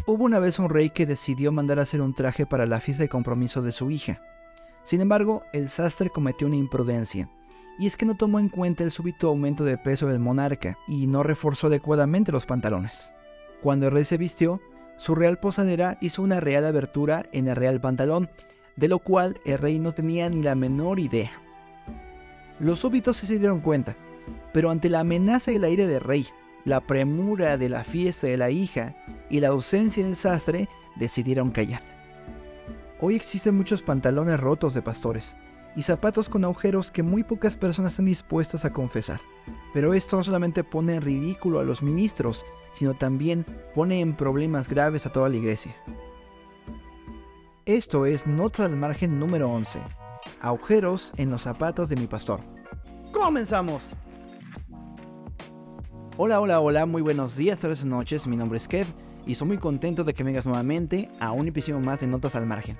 Hubo una vez un rey que decidió mandar a hacer un traje para la fiesta de compromiso de su hija. Sin embargo, el sastre cometió una imprudencia, y es que no tomó en cuenta el súbito aumento de peso del monarca y no reforzó adecuadamente los pantalones. Cuando el rey se vistió, su real posadera hizo una real abertura en el real pantalón, de lo cual el rey no tenía ni la menor idea. Los súbditos se dieron cuenta, pero ante la amenaza y el aire del rey, la premura de la fiesta de la hija y la ausencia del sastre, decidieron callar. Hoy existen muchos pantalones rotos de pastores y zapatos con agujeros que muy pocas personas están dispuestas a confesar. Pero esto no solamente pone en ridículo a los ministros, sino también pone en problemas graves a toda la iglesia. Esto es Notas al Margen número 11. Agujeros en los zapatos de mi pastor. ¡Comenzamos! Hola, muy buenos días, tardes y noches, mi nombre es Kev y estoy muy contento de que vengas nuevamente a un episodio más de Notas al Margen.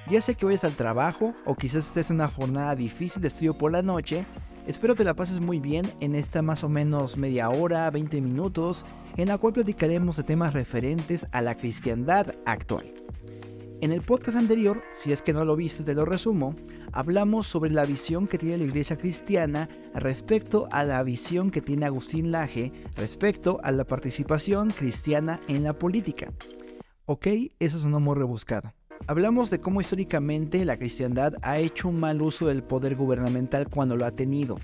Ya sé que vayas al trabajo o quizás estés en una jornada difícil de estudio por la noche, espero te la pases muy bien en esta más o menos media hora, 20 minutos, en la cual platicaremos de temas referentes a la cristiandad actual. En el podcast anterior, si es que no lo viste te lo resumo, hablamos sobre la visión que tiene la iglesia cristiana respecto a la visión que tiene Agustín Laje respecto a la participación cristiana en la política. Ok, eso sonó muy rebuscado. Hablamos de cómo históricamente la cristiandad ha hecho un mal uso del poder gubernamental cuando lo ha tenido,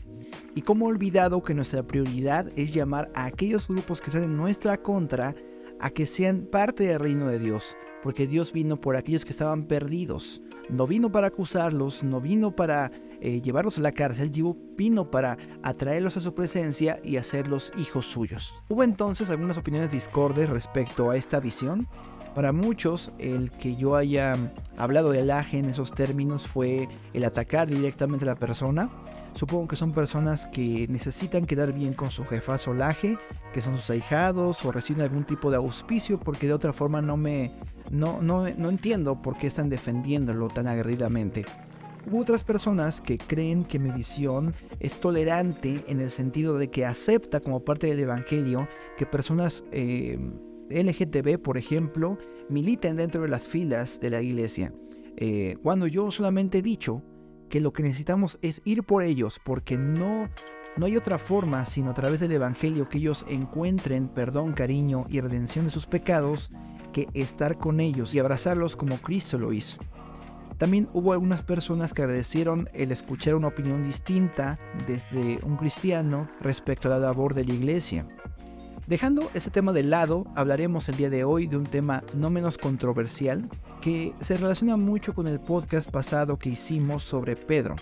y cómo ha olvidado que nuestra prioridad es llamar a aquellos grupos que están en nuestra contra a que sean parte del reino de Dios, porque Dios vino por aquellos que estaban perdidos. No vino para acusarlos, no vino para llevarlos a la cárcel, vino para atraerlos a su presencia y hacerlos hijos suyos. Hubo entonces algunas opiniones discordes respecto a esta visión. Para muchos, el que yo haya hablado de Laje en esos términos fue el atacar directamente a la persona. Supongo que son personas que necesitan quedar bien con su jefazo Laje, que son sus ahijados o reciben algún tipo de auspicio, porque de otra forma no entiendo por qué están defendiéndolo tan aguerridamente. Hubo otras personas que creen que mi visión es tolerante en el sentido de que acepta como parte del evangelio que personas LGTB, por ejemplo, militen dentro de las filas de la iglesia. Cuando yo solamente he dicho que lo que necesitamos es ir por ellos, porque no hay otra forma sino a través del evangelio que ellos encuentren perdón, cariño y redención de sus pecados, que estar con ellos y abrazarlos como Cristo lo hizo. También hubo algunas personas que agradecieron el escuchar una opinión distinta desde un cristiano respecto a la labor de la iglesia. Dejando ese tema de lado, hablaremos el día de hoy de un tema no menos controversial que se relaciona mucho con el podcast pasado que hicimos sobre Pedro,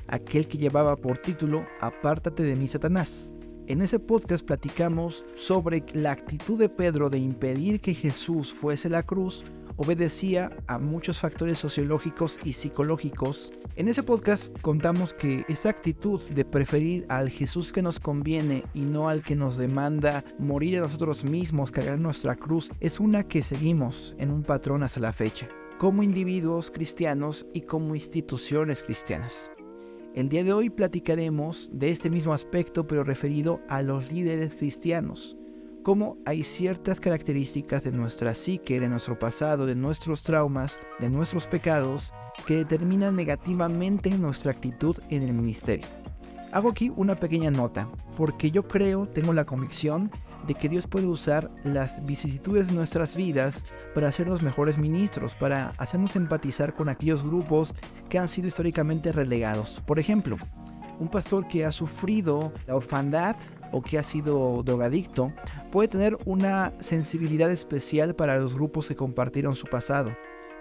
aquel que llevaba por título Apártate de mí, Satanás. En ese podcast platicamos sobre la actitud de Pedro de impedir que Jesús fuese a la cruz. Obedecía a muchos factores sociológicos y psicológicos. En ese podcast contamos que esta actitud de preferir al Jesús que nos conviene y no al que nos demanda morir a nosotros mismos, cargar nuestra cruz, es una que seguimos en un patrón hasta la fecha, como individuos cristianos y como instituciones cristianas. El día de hoy platicaremos de este mismo aspecto, pero referido a los líderes cristianos. Cómo hay ciertas características de nuestra psique, de nuestro pasado, de nuestros traumas, de nuestros pecados, que determinan negativamente nuestra actitud en el ministerio. Hago aquí una pequeña nota, porque yo tengo la convicción de que Dios puede usar las vicisitudes de nuestras vidas para hacernos mejores ministros, para hacernos empatizar con aquellos grupos que han sido históricamente relegados. Por ejemplo, un pastor que ha sufrido la orfandad o que ha sido drogadicto puede tener una sensibilidad especial para los grupos que compartieron su pasado.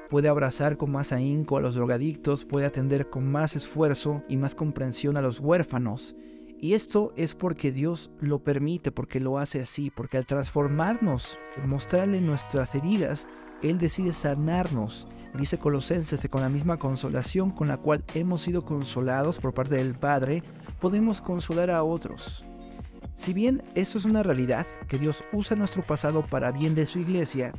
Puede abrazar con más ahínco a los drogadictos, puede atender con más esfuerzo y más comprensión a los huérfanos. Y esto es porque Dios lo permite, porque lo hace así, porque al transformarnos, mostrarle nuestras heridas, Él decide sanarnos. Dice Colosenses que con la misma consolación con la cual hemos sido consolados por parte del Padre, podemos consolar a otros. Si bien esto es una realidad, que Dios usa nuestro pasado para bien de su iglesia,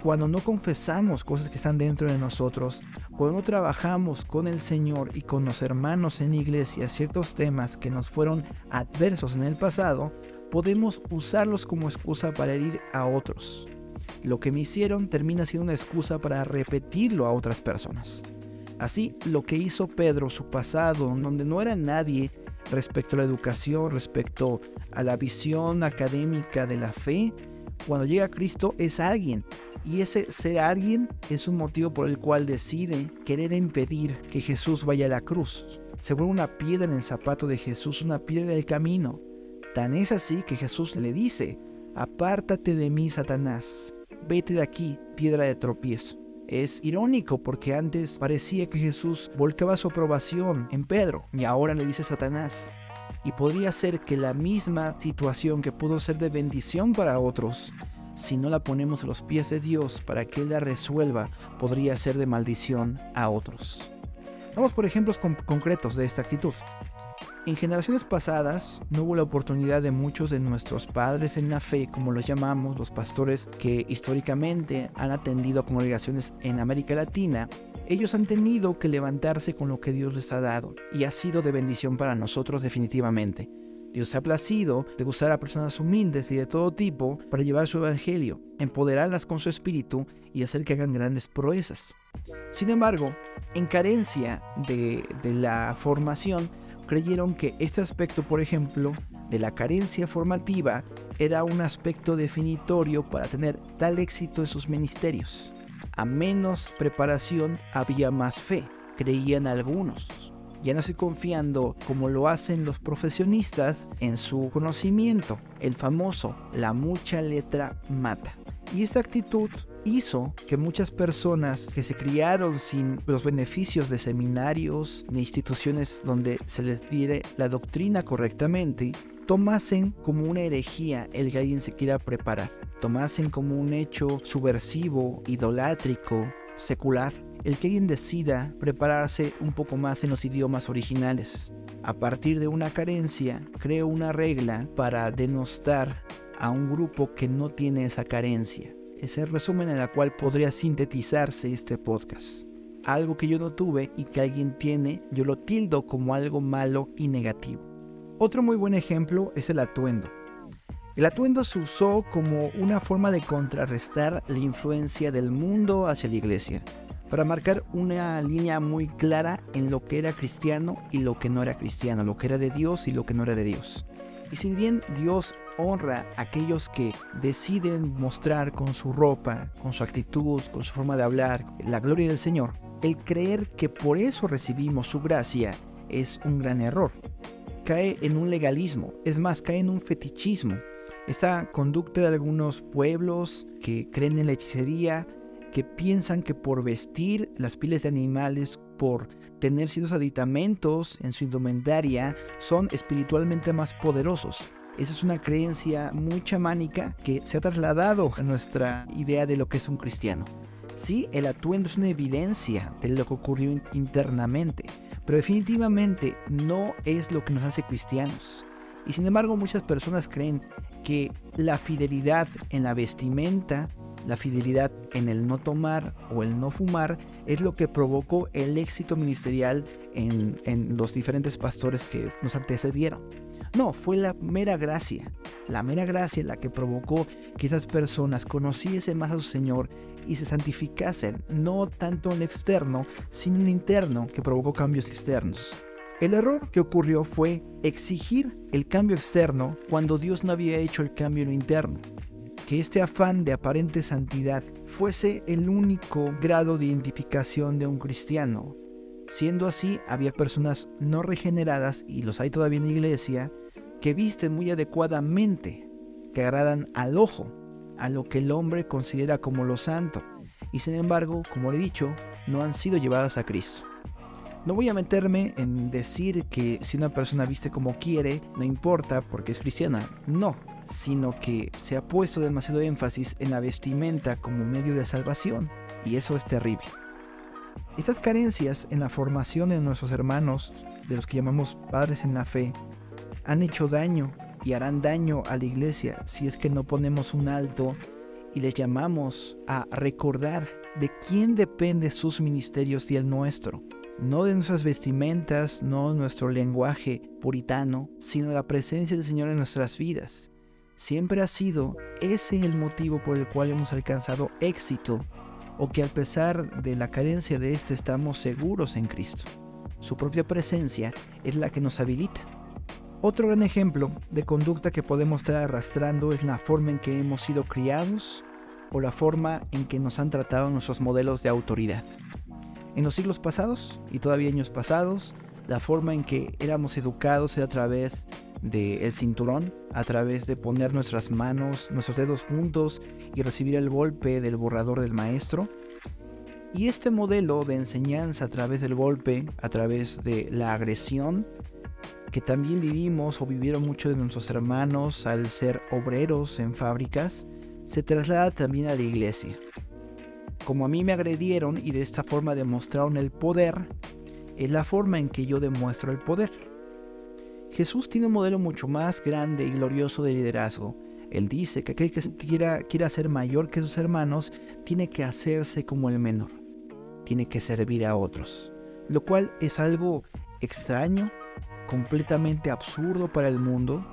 cuando no confesamos cosas que están dentro de nosotros, cuando no trabajamos con el Señor y con los hermanos en la iglesia ciertos temas que nos fueron adversos en el pasado, podemos usarlos como excusa para herir a otros. lo que me hicieron termina siendo una excusa para repetirlo a otras personas. Así, lo que hizo Pedro, su pasado, donde no era nadie respecto a la educación, respecto a la visión académica de la fe, cuando llega a Cristo es alguien. Y ese ser alguien es un motivo por el cual decide querer impedir que Jesús vaya a la cruz. Se vuelve una piedra en el zapato de Jesús, una piedra del camino. Tan es así que Jesús le dice: apártate de mí, Satanás, vete de aquí, piedra de tropiezo. Es irónico porque antes parecía que Jesús volcaba su aprobación en Pedro y ahora le dice Satanás. Y podría ser que la misma situación que pudo ser de bendición para otros, si no la ponemos a los pies de Dios para que Él la resuelva, podría ser de maldición a otros. Vamos por ejemplos concretos de esta actitud. En generaciones pasadas no hubo la oportunidad de muchos de nuestros padres en la fe, como los llamamos, los pastores que históricamente han atendido a congregaciones en América Latina. Ellos han tenido que levantarse con lo que Dios les ha dado y ha sido de bendición para nosotros definitivamente. Dios se ha placido de usar a personas humildes y de todo tipo para llevar su evangelio, empoderarlas con su espíritu y hacer que hagan grandes proezas. Sin embargo, en carencia de la formación, creyeron que este aspecto, por ejemplo, de la carencia formativa, era un aspecto definitorio para tener tal éxito en sus ministerios. A menos preparación había más fe, creían algunos. Ya no estoy confiando, como lo hacen los profesionistas, en su conocimiento. El famoso, la mucha letra mata. Y esta actitud hizo que muchas personas que se criaron sin los beneficios de seminarios ni instituciones donde se les diere la doctrina correctamente, tomasen como una herejía el que alguien se quiera preparar. Tomasen como un hecho subversivo, idolátrico, secular, el que alguien decida prepararse un poco más en los idiomas originales. A partir de una carencia, creo una regla para denostar a un grupo que no tiene esa carencia. Es el resumen en el cual podría sintetizarse este podcast. Algo que yo no tuve y que alguien tiene, yo lo tildo como algo malo y negativo. Otro muy buen ejemplo es el atuendo. El atuendo se usó como una forma de contrarrestar la influencia del mundo hacia la iglesia, para marcar una línea muy clara en lo que era cristiano y lo que no era cristiano, lo que era de Dios y lo que no era de Dios. Y si bien Dios honra a aquellos que deciden mostrar con su ropa, con su actitud, con su forma de hablar, la gloria del Señor, el creer que por eso recibimos su gracia es un gran error. Cae en un legalismo, es más, cae en un fetichismo. Esta conducta de algunos pueblos que creen en la hechicería, que piensan que por vestir las pieles de animales, por tener ciertos aditamentos en su indumentaria, son espiritualmente más poderosos. Esa es una creencia muy chamánica que se ha trasladado a nuestra idea de lo que es un cristiano. Sí, el atuendo es una evidencia de lo que ocurrió internamente, pero definitivamente no es lo que nos hace cristianos. Y sin embargo, muchas personas creen que la fidelidad en la vestimenta, la fidelidad en el no tomar o el no fumar es lo que provocó el éxito ministerial en los diferentes pastores que nos antecedieron. No, fue la mera gracia la que provocó que esas personas conociesen más a su Señor y se santificasen, no tanto en el externo, sino en el interno, que provocó cambios externos. El error que ocurrió fue exigir el cambio externo cuando Dios no había hecho el cambio en lo interno. Que este afán de aparente santidad fuese el único grado de identificación de un cristiano. Siendo así, había personas no regeneradas, y los hay todavía en la iglesia, que visten muy adecuadamente, que agradan al ojo, a lo que el hombre considera como lo santo, y sin embargo, como le he dicho, no han sido llevadas a Cristo. No voy a meterme en decir que si una persona viste como quiere, no importa porque es cristiana. No, sino que se ha puesto demasiado énfasis en la vestimenta como medio de salvación, y eso es terrible. Estas carencias en la formación de nuestros hermanos, de los que llamamos padres en la fe, han hecho daño y harán daño a la iglesia si es que no ponemos un alto y les llamamos a recordar de quién depende sus ministerios y el nuestro. No de nuestras vestimentas, no de nuestro lenguaje puritano, sino de la presencia del Señor en nuestras vidas. siempre ha sido ese el motivo por el cual hemos alcanzado éxito, o que a pesar de la carencia de este estamos seguros en Cristo. Su propia presencia es la que nos habilita. Otro gran ejemplo de conducta que podemos estar arrastrando es la forma en que hemos sido criados o la forma en que nos han tratado nuestros modelos de autoridad. En los siglos pasados y todavía años pasados, la forma en que éramos educados era a través del cinturón, a través de poner nuestras manos, nuestros dedos juntos y recibir el golpe del borrador del maestro. Y este modelo de enseñanza a través del golpe, a través de la agresión, que también vivimos o vivieron muchos de nuestros hermanos al ser obreros en fábricas, se traslada también a la iglesia. Como a mí me agredieron y de esta forma demostraron el poder, es la forma en que yo demuestro el poder. Jesús tiene un modelo mucho más grande y glorioso de liderazgo. Él dice que aquel que quiera ser mayor que sus hermanos tiene que hacerse como el menor, tiene que servir a otros, lo cual es algo extraño, completamente absurdo para el mundo.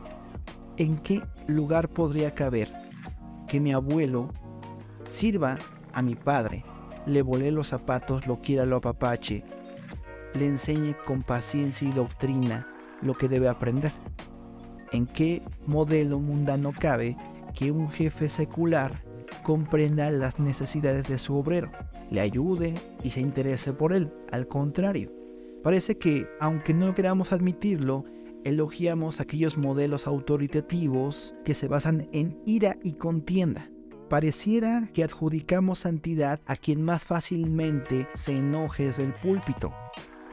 ¿En qué lugar podría caber que mi abuelo sirva a mi padre, le volé los zapatos, lo quiera, lo apapache, le enseñe con paciencia y doctrina lo que debe aprender? ¿En qué modelo mundano cabe que un jefe secular comprenda las necesidades de su obrero, le ayude y se interese por él? Al contrario, parece que, aunque no queramos admitirlo, elogiamos aquellos modelos autoritativos que se basan en ira y contienda. Pareciera que adjudicamos santidad a quien más fácilmente se enoje desde el púlpito,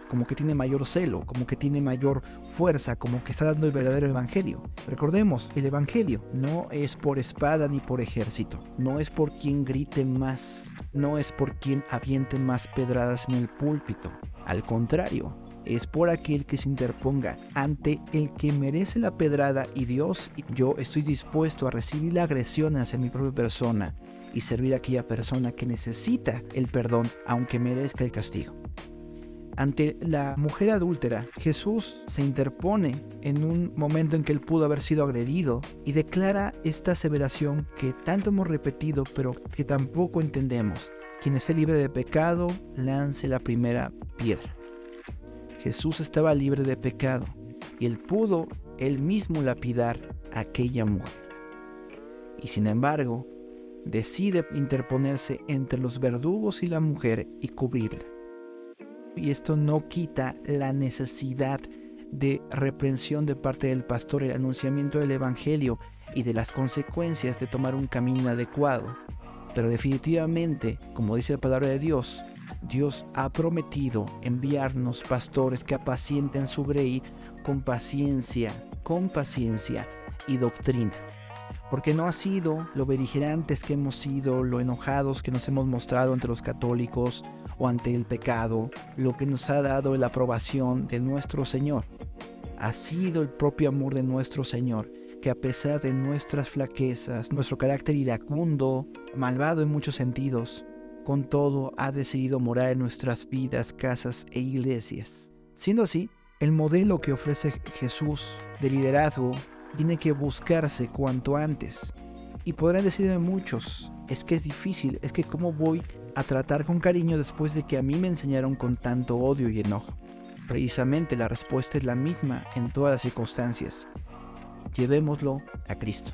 como que tiene mayor celo, como que tiene mayor fuerza, como que está dando el verdadero evangelio. Recordemos, el evangelio no es por espada ni por ejército, no es por quien grite más, no es por quien aviente más pedradas en el púlpito. Al contrario, es por aquel que se interponga ante el que merece la pedrada, y Dios, yo estoy dispuesto a recibir la agresión hacia mi propia persona y servir a aquella persona que necesita el perdón, aunque merezca el castigo. Ante la mujer adúltera, Jesús se interpone en un momento en que él pudo haber sido agredido y declara esta aseveración que tanto hemos repetido pero que tampoco entendemos: quien esté libre de pecado, lance la primera piedra. Jesús estaba libre de pecado y él pudo él mismo lapidar a aquella mujer. Y sin embargo, decide interponerse entre los verdugos y la mujer y cubrirla. Y esto no quita la necesidad de reprensión de parte del pastor, el anunciamiento del evangelio y de las consecuencias de tomar un camino adecuado. Pero definitivamente, como dice la palabra de Dios, Dios ha prometido enviarnos pastores que apacienten su grey con paciencia y doctrina. Porque no ha sido lo beligerantes que hemos sido, lo enojados que nos hemos mostrado ante los católicos o ante el pecado, lo que nos ha dado la aprobación de nuestro Señor. Ha sido el propio amor de nuestro Señor, que a pesar de nuestras flaquezas, nuestro carácter iracundo, malvado en muchos sentidos, con todo ha decidido morar en nuestras vidas, casas e iglesias. Siendo así, el modelo que ofrece Jesús de liderazgo tiene que buscarse cuanto antes. Y podrán decirme muchos: es que es difícil, es que cómo voy a tratar con cariño después de que a mí me enseñaron con tanto odio y enojo. Precisamente la respuesta es la misma en todas las circunstancias: llevémoslo a Cristo.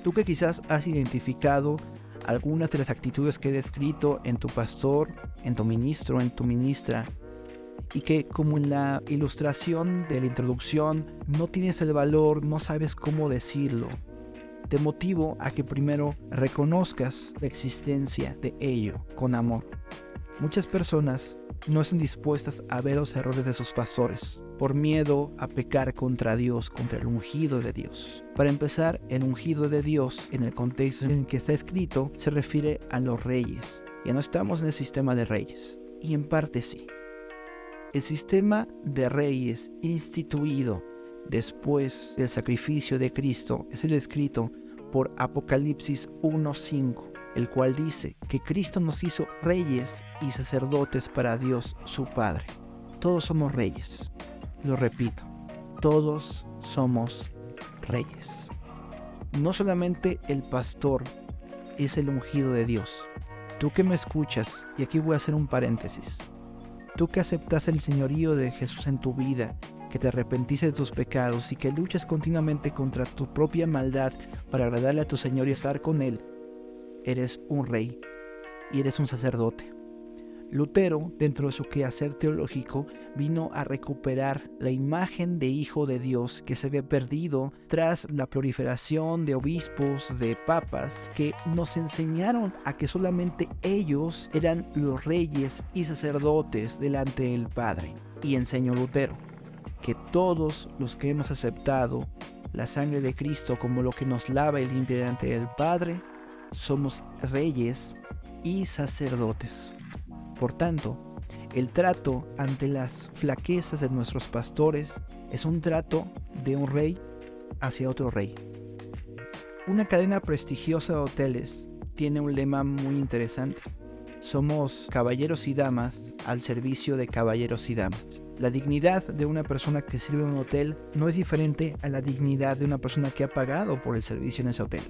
Tú que quizás has identificado algunas de las actitudes que he descrito en tu pastor, en tu ministro, en tu ministra, y que, como en la ilustración de la introducción, no tienes el valor, no sabes cómo decirlo, te motivo a que primero reconozcas la existencia de ello con amor. Muchas personas no están dispuestas a ver los errores de sus pastores por miedo a pecar contra Dios, contra el ungido de Dios. Para empezar, el ungido de Dios, en el contexto en el que está escrito, se refiere a los reyes. Ya no estamos en el sistema de reyes, y en parte sí. El sistema de reyes instituido después del sacrificio de Cristo es el escrito por Apocalipsis 1:5, el cual dice que Cristo nos hizo reyes y sacerdotes para Dios su Padre. Todos somos reyes. Lo repito, todos somos reyes. No solamente el pastor es el ungido de Dios. Tú que me escuchas, y aquí voy a hacer un paréntesis. Tú que aceptas el señorío de Jesús en tu vida, que te arrepentiste de tus pecados y que luchas continuamente contra tu propia maldad para agradarle a tu Señor y estar con Él, eres un rey y eres un sacerdote. Lutero, dentro de su quehacer teológico, vino a recuperar la imagen de hijo de Dios que se había perdido tras la proliferación de obispos, de papas, que nos enseñaron a que solamente ellos eran los reyes y sacerdotes delante del Padre. Y enseñó Lutero que todos los que hemos aceptado la sangre de Cristo como lo que nos lava y limpia delante del Padre, somos reyes y sacerdotes. Por tanto, el trato ante las flaquezas de nuestros pastores es un trato de un rey hacia otro rey. Una cadena prestigiosa de hoteles tiene un lema muy interesante. Somos caballeros y damas al servicio de caballeros y damas. La dignidad de una persona que sirve en un hotel no es diferente a la dignidad de una persona que ha pagado por el servicio en ese hotel.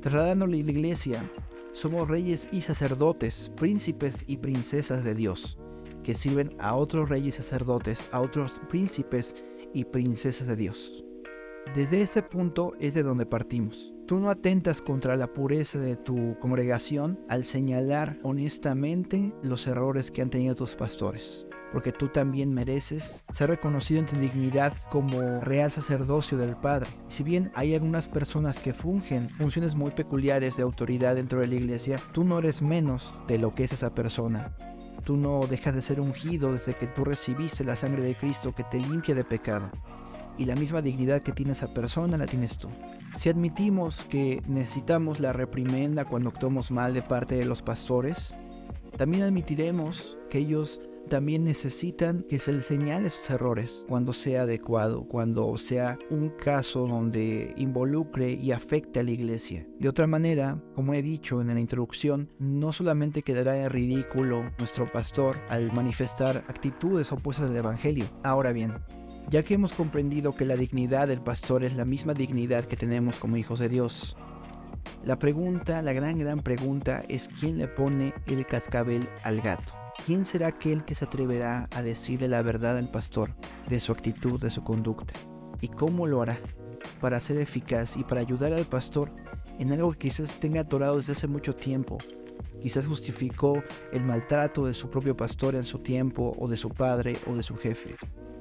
Trasladándole a la iglesia, somos reyes y sacerdotes, príncipes y princesas de Dios, que sirven a otros reyes y sacerdotes, a otros príncipes y princesas de Dios. Desde este punto es de donde partimos. Tú no atentas contra la pureza de tu congregación al señalar honestamente los errores que han tenido tus pastores, porque tú también mereces ser reconocido en tu dignidad como real sacerdocio del Padre. Si bien hay algunas personas que fungen funciones muy peculiares de autoridad dentro de la iglesia, tú no eres menos de lo que es esa persona. Tú no dejas de ser ungido desde que tú recibiste la sangre de Cristo que te limpia de pecado. Y la misma dignidad que tiene esa persona la tienes tú. Si admitimos que necesitamos la reprimenda cuando actuamos mal de parte de los pastores, también admitiremos que ellos también necesitan que se les señale sus errores cuando sea adecuado, cuando sea un caso donde involucre y afecte a la iglesia. De otra manera, como he dicho en la introducción, no solamente quedará en ridículo nuestro pastor al manifestar actitudes opuestas al evangelio. Ahora bien, ya que hemos comprendido que la dignidad del pastor es la misma dignidad que tenemos como hijos de Dios, la gran pregunta es ¿quién le pone el cascabel al gato? ¿Quién será aquel que se atreverá a decirle la verdad al pastor de su actitud, de su conducta? ¿Y cómo lo hará para ser eficaz y para ayudar al pastor en algo que quizás tenga atorado desde hace mucho tiempo? Quizás justificó el maltrato de su propio pastor en su tiempo, o de su padre, o de su jefe.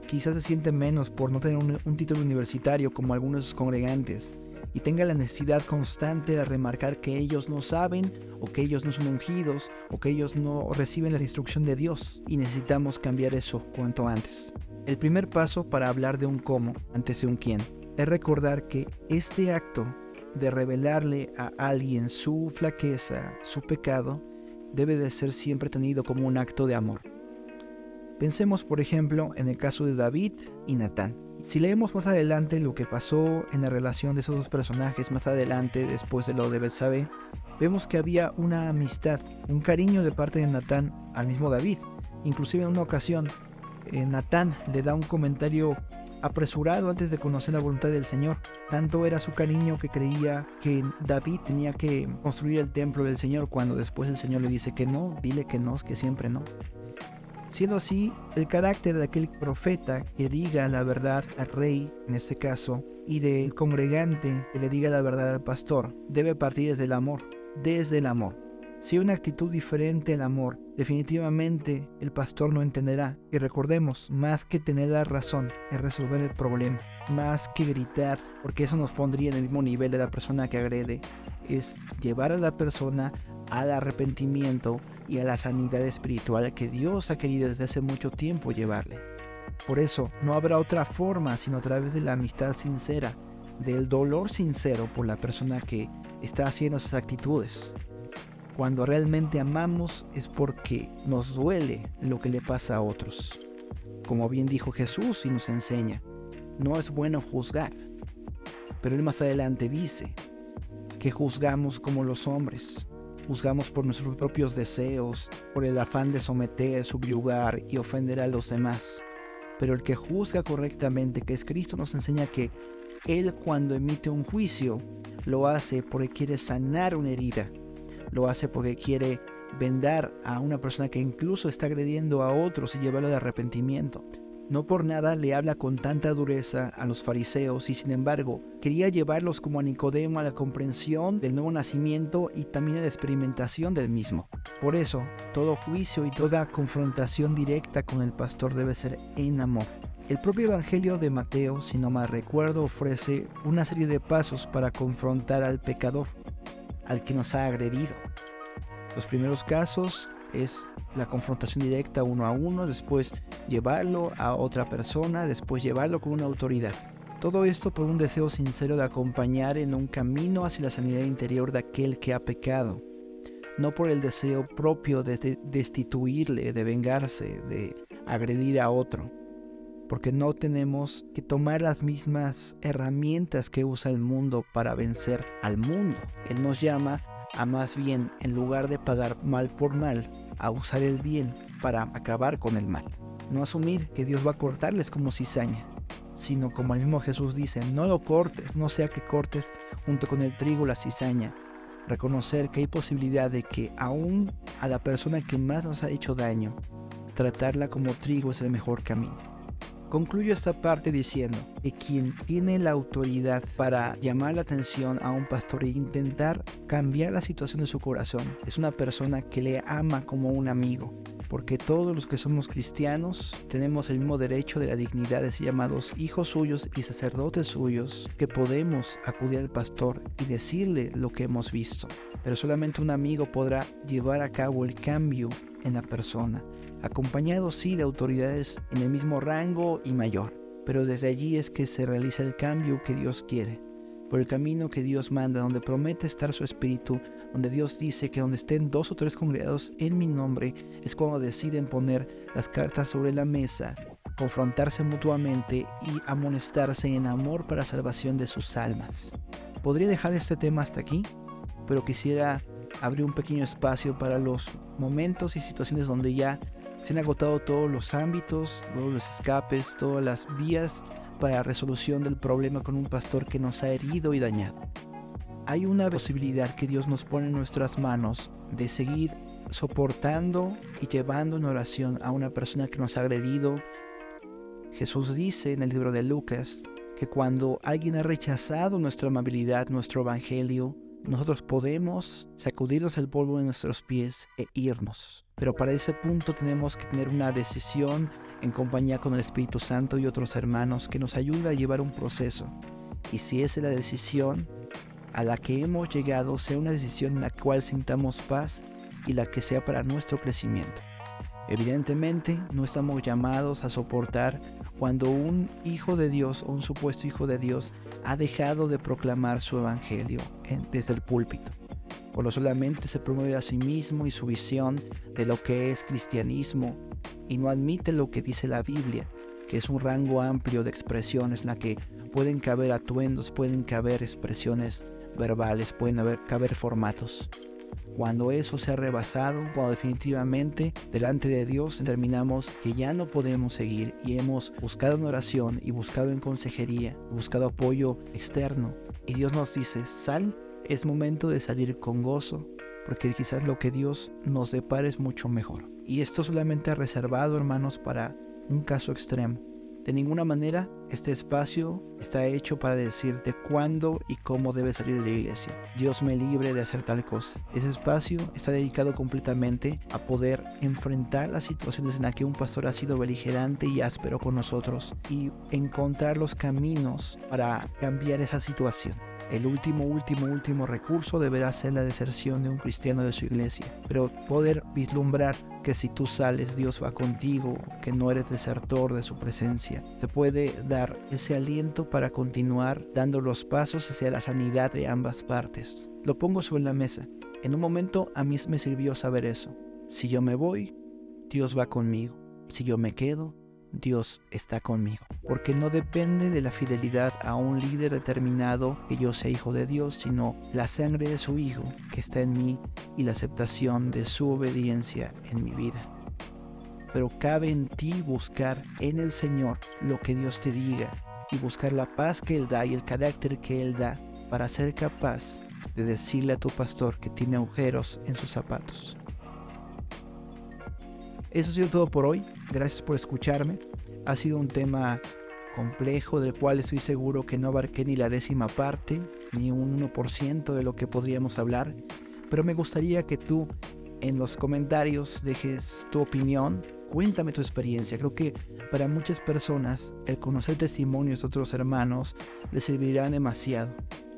Quizás se siente menos por no tener un título universitario como algunos de sus congregantes, y tenga la necesidad constante de remarcar que ellos no saben, o que ellos no son ungidos, o que ellos no reciben la instrucción de Dios, y necesitamos cambiar eso cuanto antes. El primer paso para hablar de un cómo antes de un quién es recordar que este acto de revelarle a alguien su flaqueza, su pecado, debe de ser siempre tenido como un acto de amor. Pensemos, por ejemplo, en el caso de David y Natán. Si leemos más adelante lo que pasó en la relación de esos dos personajes, más adelante, después de lo de Betsabé, vemos que había una amistad, un cariño de parte de Natán al mismo David. Inclusive en una ocasión, Natán le da un comentario apresurado antes de conocer la voluntad del Señor. Tanto era su cariño que creía que David tenía que construir el templo del Señor, cuando después el Señor le dice que no, dile que no, que siempre no. Siendo así, el carácter de aquel profeta que diga la verdad al rey, en este caso, y del congregante que le diga la verdad al pastor, debe partir desde el amor, desde el amor. Si hay una actitud diferente al amor, definitivamente el pastor no entenderá. Y recordemos, más que tener la razón es resolver el problema, más que gritar, porque eso nos pondría en el mismo nivel de la persona que agrede, es llevar a la persona al arrepentimiento y a la sanidad espiritual que Dios ha querido desde hace mucho tiempo llevarle. Por eso no habrá otra forma sino a través de la amistad sincera, del dolor sincero por la persona que está haciendo esas actitudes. Cuando realmente amamos es porque nos duele lo que le pasa a otros. Como bien dijo Jesús y nos enseña, no es bueno juzgar. Pero él más adelante dice que juzgamos como los hombres. Juzgamos por nuestros propios deseos, por el afán de someter, subyugar y ofender a los demás. Pero el que juzga correctamente, que es Cristo, nos enseña que Él, cuando emite un juicio, lo hace porque quiere sanar una herida. Lo hace porque quiere vendar a una persona que incluso está agrediendo a otros y llevarlo de arrepentimiento. No por nada le habla con tanta dureza a los fariseos y, sin embargo, quería llevarlos como a Nicodemo a la comprensión del nuevo nacimiento y también a la experimentación del mismo. Por eso, todo juicio y toda confrontación directa con el pastor debe ser en amor. El propio Evangelio de Mateo, si no mal recuerdo, ofrece una serie de pasos para confrontar al pecador, al que nos ha agredido. Los primeros casos es la confrontación directa uno a uno, después llevarlo a otra persona, después llevarlo con una autoridad. Todo esto por un deseo sincero de acompañar en un camino hacia la sanidad interior de aquel que ha pecado, no por el deseo propio de destituirle, de vengarse, de agredir a otro, porque no tenemos que tomar las mismas herramientas que usa el mundo para vencer al mundo. Él nos llama a más bien, en lugar de pagar mal por mal, a usar el bien para acabar con el mal. No asumir que Dios va a cortarles como cizaña, sino como el mismo Jesús dice, no lo cortes, no sea que cortes junto con el trigo la cizaña. Reconocer que hay posibilidad de que aún a la persona que más nos ha hecho daño, tratarla como trigo es el mejor camino. Concluyo esta parte diciendo que quien tiene la autoridad para llamar la atención a un pastor e intentar cambiar la situación de su corazón es una persona que le ama como un amigo, porque todos los que somos cristianos tenemos el mismo derecho de la dignidad de ser llamados hijos suyos y sacerdotes suyos, que podemos acudir al pastor y decirle lo que hemos visto, pero solamente un amigo podrá llevar a cabo el cambio en la persona, acompañado sí de autoridades en el mismo rango y mayor, pero desde allí es que se realiza el cambio que Dios quiere, por el camino que Dios manda, donde promete estar su Espíritu, donde Dios dice que donde estén 2 o 3 congregados en mi nombre, es cuando deciden poner las cartas sobre la mesa, confrontarse mutuamente y amonestarse en amor para salvación de sus almas. Podría dejar este tema hasta aquí, pero quisiera abrir un pequeño espacio para los momentos y situaciones donde ya se han agotado todos los ámbitos, todos los escapes, todas las vías para resolución del problema con un pastor que nos ha herido y dañado. Hay una posibilidad que Dios nos pone en nuestras manos de seguir soportando y llevando en oración a una persona que nos ha agredido. Jesús dice en el libro de Lucas que cuando alguien ha rechazado nuestra amabilidad, nuestro evangelio, nosotros podemos sacudirnos el polvo de nuestros pies e irnos. Pero para ese punto tenemos que tener una decisión en compañía con el Espíritu Santo y otros hermanos que nos ayuda a llevar un proceso. Y si esa es la decisión a la que hemos llegado, sea una decisión en la cual sintamos paz y la que sea para nuestro crecimiento. Evidentemente, no estamos llamados a soportar cuando un hijo de Dios o un supuesto hijo de Dios ha dejado de proclamar su evangelio desde el púlpito, o no solamente se promueve a sí mismo y su visión de lo que es cristianismo y no admite lo que dice la Biblia, que es un rango amplio de expresiones en la que pueden caber atuendos, pueden caber expresiones verbales, pueden caber formatos. Cuando eso se ha rebasado, cuando definitivamente delante de Dios determinamos que ya no podemos seguir y hemos buscado en oración y buscado en consejería, buscado apoyo externo, y Dios nos dice, sal, es momento de salir con gozo, porque quizás lo que Dios nos depara es mucho mejor. Y esto solamente reservado, hermanos, para un caso extremo. De ninguna manera este espacio está hecho para decirte cuándo y cómo debes salir de la iglesia. Dios me libre de hacer tal cosa. Ese espacio está dedicado completamente a poder enfrentar las situaciones en las que un pastor ha sido beligerante y áspero con nosotros y encontrar los caminos para cambiar esa situación. El último recurso deberá ser la deserción de un cristiano de su iglesia, pero poder vislumbrar que si tú sales, Dios va contigo, que no eres desertor de su presencia, te puede dar ese aliento para continuar dando los pasos hacia la sanidad de ambas partes. Lo pongo sobre la mesa. En un momento a mí me sirvió saber eso. Si yo me voy, Dios va conmigo. Si yo me quedo, Dios está conmigo, porque no depende de la fidelidad a un líder determinado que yo sea hijo de Dios, sino la sangre de su Hijo que está en mí y la aceptación de su obediencia en mi vida. Pero cabe en ti buscar en el Señor lo que Dios te diga y buscar la paz que Él da y el carácter que Él da para ser capaz de decirle a tu pastor que tiene agujeros en sus zapatos. Eso ha sido todo por hoy. Gracias por escucharme. Ha sido un tema complejo del cual estoy seguro que no abarqué ni la 10ª parte, ni un 1% de lo que podríamos hablar. Pero me gustaría que tú en los comentarios dejes tu opinión. Cuéntame tu experiencia. Creo que para muchas personas el conocer testimonios de otros hermanos les servirá demasiado.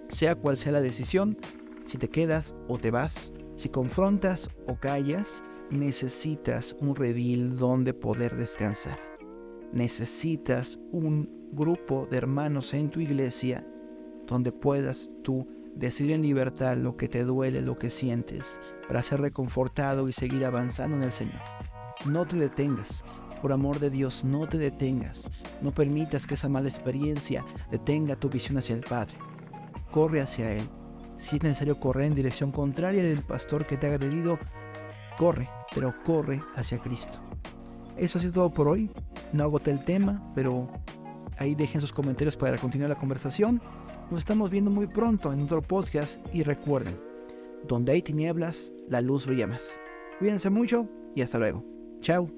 Sea cual sea la decisión, si te quedas o te vas, si confrontas o callas, necesitas un redil donde poder descansar. Necesitas un grupo de hermanos en tu iglesia donde puedas tú decir en libertad lo que te duele, lo que sientes, para ser reconfortado y seguir avanzando en el Señor. No te detengas, por amor de Dios, no te detengas. No permitas que esa mala experiencia detenga tu visión hacia el Padre. Corre hacia Él. Si es necesario correr en dirección contraria del pastor que te ha agredido, corre, pero corre hacia Cristo. Eso ha sido todo por hoy. No agoté el tema, pero ahí dejen sus comentarios para continuar la conversación. Nos estamos viendo muy pronto en otro podcast y recuerden, donde hay tinieblas, la luz brilla más. Cuídense mucho y hasta luego. Chao.